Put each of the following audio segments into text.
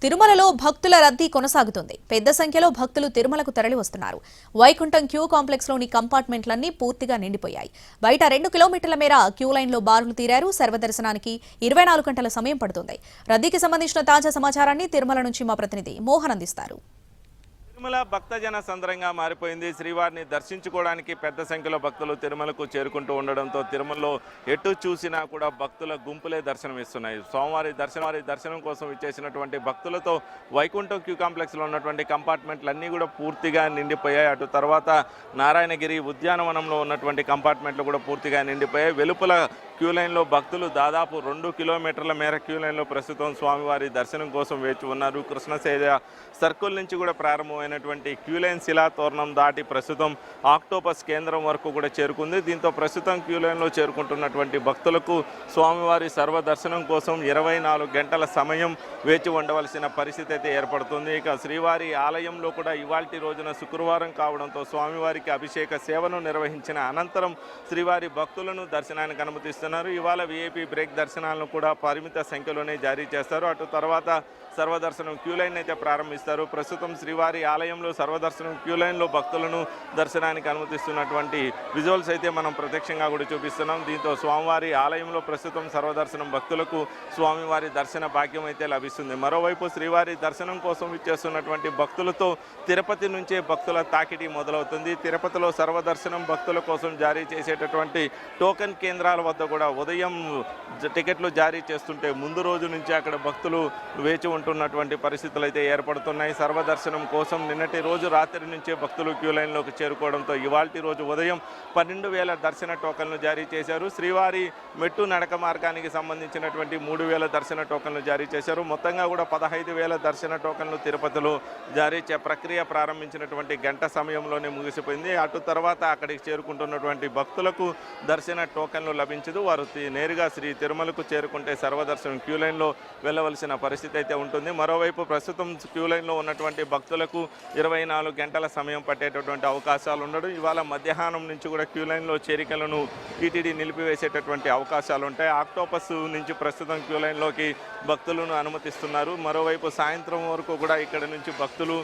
తిరుమలలో భక్తుల రద్దీ కొనసాగుతుంది. పెద్ద సంఖ్యలో భక్తులు తిరుమలకు తరలి వస్తున్నారు. వైకుంఠం క్యూ కాంప్లెక్స్లోని కంపార్ట్మెంట్లన్నీ పూర్తిగా నిండిపోయాయి. బయట 2 కిలోమీటర్ల మేర క్యూ లైన్లో బారులు తీరారు. సర్వదర్శనానికి 24 గంటల సమయం పడుతుంది. రద్దీకి సంబంధించిన తాజా సమాచారాన్ని తిరుమల నుంచి మా ప్రతినిధి మోహన్ అందిస్తారు. తిరుమల భక్తజన సంద్రంగా మారిపోయింది. శ్రీవారిని దర్శించుకోవడానికి పెద్ద సంఖ్యలో భక్తులు తిరుమలకు చేరుకుంటూ ఉండడంతో తిరుమలలో ఎటు చూసినా కూడా భక్తుల గుంపులే దర్శనమిస్తున్నాయి. స్వామివారి దర్శనం కోసం ఇచ్చేసినటువంటి భక్తులతో వైకుంఠం క్యూ కాంప్లెక్స్లో ఉన్నటువంటి కంపార్ట్మెంట్లన్నీ కూడా పూర్తిగా నిండిపోయాయి. అటు తర్వాత నారాయణగిరి ఉద్యానవనంలో ఉన్నటువంటి కంపార్ట్మెంట్లు కూడా పూర్తిగా నిండిపోయాయి. వెలుపల క్యూ లైన్లో భక్తులు దాదాపు 2 కిలోమీటర్ల మేర క్యూ లైన్లో ప్రస్తుతం స్వామివారి దర్శనం కోసం వేచి ఉన్నారు. కృష్ణసేద సర్కిల్ నుంచి కూడా ప్రారంభమైనటువంటి క్యూ లైన్ శిలా తోరణం దాటి ప్రస్తుతం ఆక్టోపస్ కేంద్రం వరకు కూడా చేరుకుంది. దీంతో ప్రస్తుతం క్యూ లైన్లో చేరుకుంటున్నటువంటి భక్తులకు స్వామివారి సర్వదర్శనం కోసం 24 గంటల సమయం వేచి ఉండవలసిన పరిస్థితి అయితే ఏర్పడుతుంది. ఇక శ్రీవారి ఆలయంలో కూడా ఇవాల్టి రోజున శుక్రవారం కావడంతో స్వామివారికి అభిషేక సేవను నిర్వహించిన అనంతరం శ్రీవారి భక్తులను దర్శనానికి అనుమతిస్తున్నారు. ఇవాళ విఐపి బ్రేక్ దర్శనాలను కూడా పరిమిత సంఖ్యలోనే జారీ చేస్తారు. అటు తర్వాత సర్వదర్శనం క్యూ లైన్ అయితే ప్రారంభిస్తారు. ప్రస్తుతం శ్రీవారి ఆలయంలో సర్వదర్శనం క్యూ లైన్లో భక్తులను దర్శనానికి అనుమతిస్తున్నటువంటి విజువల్స్ అయితే మనం ప్రత్యక్షంగా కూడా చూపిస్తున్నాం. దీంతో స్వామివారి ఆలయంలో ప్రస్తుతం సర్వదర్శనం భక్తులకు స్వామివారి దర్శన భాగ్యం అయితే లభిస్తుంది. మరోవైపు శ్రీవారి దర్శనం కోసం ఇచ్చేస్తున్నటువంటి భక్తులతో తిరుపతి నుంచే భక్తుల తాకిడి మొదలవుతుంది. తిరుపతిలో సర్వదర్శనం భక్తుల కోసం జారీ చేసేటటువంటి టోకెన్ కేంద్రాల వద్ద కూడా ఉదయం టికెట్లు జారీ చేస్తుంటే ముందు రోజు నుంచి అక్కడ భక్తులు వేచి ఉంటున్నటువంటి పరిస్థితులు అయితే ఏర్పడుతున్నాయి. సర్వదర్శనం కోసం నిన్నటి రోజు రాత్రి నుంచే భక్తులు క్యూ లైన్లోకి చేరుకోవడంతో ఇవాల్టి రోజు ఉదయం 12,000 దర్శన టోకన్లు జారీ చేశారు. శ్రీవారి మెట్టు నడక మార్గానికి సంబంధించినటువంటి 3,000 దర్శన టోకన్లు జారీ చేశారు. మొత్తంగా కూడా 15,000 దర్శన టోకన్లు తిరుపతిలో జారీ ప్రక్రియ ప్రారంభించినటువంటి గంట సమయంలోనే ముగిసిపోయింది. అటు తర్వాత అక్కడికి చేరుకుంటున్నటువంటి భక్తులకు దర్శన టోకన్లు లభించదు. వారు నేరుగా శ్రీ తిరుమలకు చేరుకుంటే సర్వదర్శనం క్యూ లైన్లో వెళ్ళవలసిన పరిస్థితి అయితే ఉంటుంది. మరోవైపు ప్రస్తుతం క్యూ లైన్లో ఉన్నటువంటి భక్తులకు 24 గంటల సమయం పట్టేటటువంటి అవకాశాలు ఉండడం. ఇవాళ మధ్యాహ్నం నుంచి కూడా క్యూ లైన్లో చేరికలను టీటీడీ నిలిపివేసేటటువంటి అవకాశాలు ఉంటాయి. ఆక్టోపస్ నుంచి ప్రస్తుతం క్యూ లైన్లోకి భక్తులను అనుమతిస్తున్నారు. మరోవైపు సాయంత్రం వరకు కూడా ఇక్కడ నుంచి భక్తులు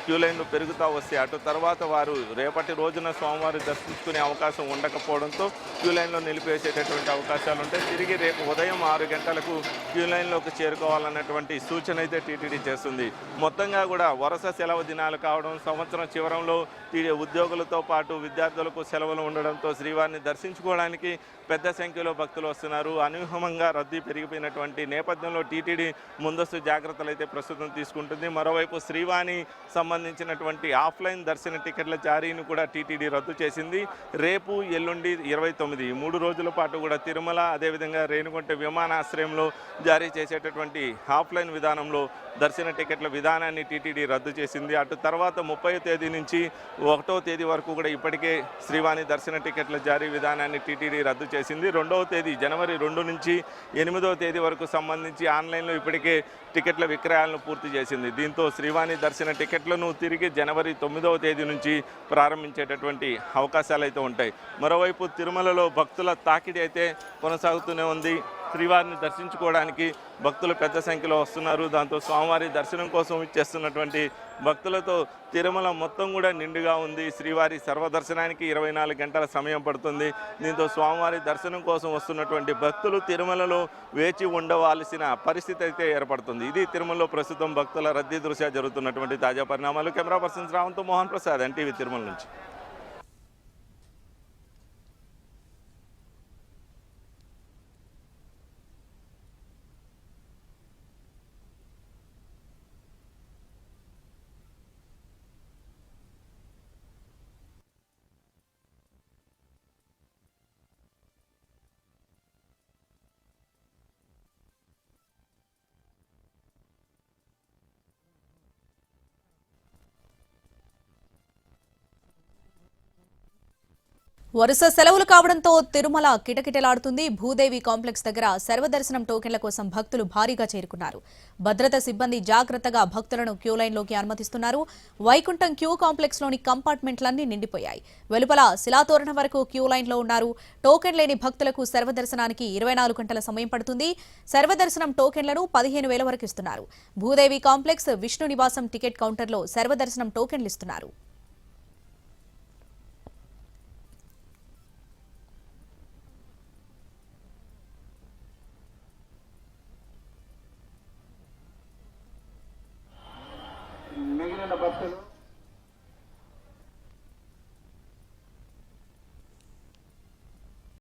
క్యూ లైన్లు పెరుగుతూ వస్తాయి. అటు తర్వాత వారు రేపటి రోజున స్వామివారి దర్శించుకునే అవకాశం ఉండకపోవడంతో క్యూ లైన్లో నిలిపివేసేటటువంటి అవకాశాలు ఉంటాయి. తిరిగి రేపు ఉదయం 6 గంటలకు క్యూ లైన్లోకి చేరుకోవాలన్నటువంటి సూచన అయితే టీటీడీ చేస్తుంది. మొత్తంగా కూడా వరుస సెలవు దినాలు కావడం, సంవత్సరం చివరంలో ఉద్యోగులతో పాటు విద్యార్థులకు సెలవులు ఉండడంతో శ్రీవారిని దర్శించుకోవడానికి పెద్ద సంఖ్యలో భక్తులు వస్తున్నారు. అనూహ్యంగా రద్దీ పెరిగిపోయినటువంటి నేపథ్యంలో టీటీడీ ముందస్తు జాగ్రత్తలు అయితే ప్రస్తుతం తీసుకుంటుంది. మరోవైపు శ్రీవాణి సంబంధించినటువంటి ఆఫ్లైన్ దర్శన టికెట్ల జారీని కూడా టీటీడీ రద్దు చేసింది. రేపు ఎల్లుండి 29 3 రోజుల పాటు కూడా తిరుమల అదేవిధంగా రేణిగుంట విమానాశ్రయంలో జారీ చేసేటటువంటి ఆఫ్లైన్ విధానంలో దర్శన టికెట్ల విధానాన్ని టీటీడీ రద్దు చేసింది. అటు తర్వాత 30వ తేదీ నుంచి 1వ తేదీ వరకు కూడా ఇప్పటికే శ్రీవాణి దర్శన టికెట్ల జారీ విధానాన్ని టీటీడీ రద్దు చేసింది. 2వ తేదీ జనవరి 2 నుంచి 8వ తేదీ వరకు సంబంధించి ఆన్లైన్లో ఇప్పటికే టికెట్ల విక్రయాలను పూర్తి చేసింది. దీంతో శ్రీవాణి దర్శన టికెట్లను తిరిగి జనవరి 9వ తేదీ నుంచి ప్రారంభించేటటువంటి అవకాశాలు అయితే ఉంటాయి. మరోవైపు తిరుమలలో భక్తుల తాకిడి అయితే కొనసాగుతూనే ఉంది. శ్రీవారిని దర్శించుకోవడానికి భక్తులు పెద్ద సంఖ్యలో వస్తున్నారు. దాంతో స్వామివారి దర్శనం కోసం ఇచ్చేస్తున్నటువంటి భక్తులతో తిరుమల మొత్తం కూడా నిండుగా ఉంది. శ్రీవారి సర్వదర్శనానికి 24 గంటల సమయం పడుతుంది. దీంతో స్వామివారి దర్శనం కోసం వస్తున్నటువంటి భక్తులు తిరుమలలో వేచి ఉండవలసిన పరిస్థితి అయితే ఏర్పడుతుంది. ఇది తిరుమలలో ప్రస్తుతం భక్తుల రద్దీ దృష్ట్యా జరుగుతున్నటువంటి తాజా పరిణామాలు. కెమెరా పర్సన్ రావంతో మోహన్ ప్రసాద్, ఎన్టీవీ తిరుమల నుంచి. వరుస సెలవులు కావడంతో తిరుమల కిటకిటలాడుతుంది. భూదేవి కాంప్లెక్స్ దగ్గర సర్వదర్శనం టోకెన్ల కోసం భక్తులు భారీగా చేరుకున్నారు. భద్రతా సిబ్బంది జాగ్రత్తగా భక్తులను క్యూ లైన్లోకి అనుమతిస్తున్నారు. వైకుంఠం క్యూ కాంప్లెక్స్ లోని కంపార్ట్మెంట్లన్నీ నిండిపోయాయి. వెలుపల శిలాతోరణం వరకు క్యూ లైన్లో ఉన్నారు. టోకెన్ లేని భక్తులకు సర్వదర్శనానికి 24 గంటల సమయం పడుతుంది. సర్వదర్శనం టోకెన్లను 15,000 వరకు ఇస్తున్నారు. భూదేవి కాంప్లెక్స్ విష్ణు నివాసం టికెట్ కౌంటర్లో సర్వదర్శనం టోకెన్లు ఇస్తున్నారు. మిగిలిన భక్తులు